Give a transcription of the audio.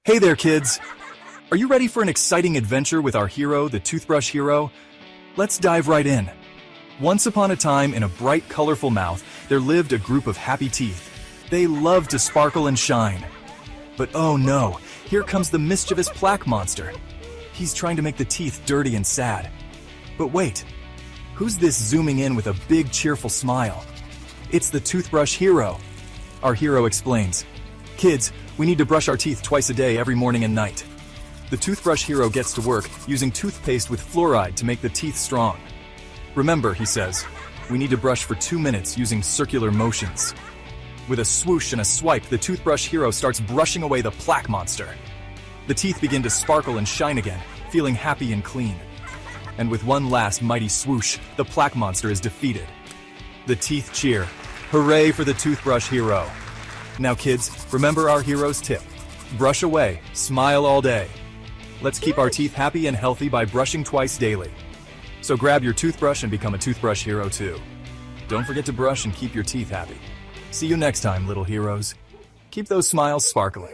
Hey there, kids! Are you ready for an exciting adventure with our hero, the Toothbrush Hero? Let's dive right in. Once upon a time, in a bright, colorful mouth, there lived a group of happy teeth. They loved to sparkle and shine. But oh no, here comes the mischievous plaque monster. He's trying to make the teeth dirty and sad. But wait, who's this zooming in with a big, cheerful smile? It's the Toothbrush Hero. Our hero explains, "Kids, we need to brush our teeth twice a day every morning and night." The Toothbrush Hero gets to work using toothpaste with fluoride to make the teeth strong. Remember, he says, we need to brush for 2 minutes using circular motions. With a swoosh and a swipe, the Toothbrush Hero starts brushing away the plaque monster. The teeth begin to sparkle and shine again, feeling happy and clean. And with one last mighty swoosh, the plaque monster is defeated. The teeth cheer. Hooray for the Toothbrush Hero! Now kids, remember our hero's tip. Brush away, smile all day. Let's keep our teeth happy and healthy by brushing twice daily. So grab your toothbrush and become a Toothbrush Hero too. Don't forget to brush and keep your teeth happy. See you next time, little heroes. Keep those smiles sparkling.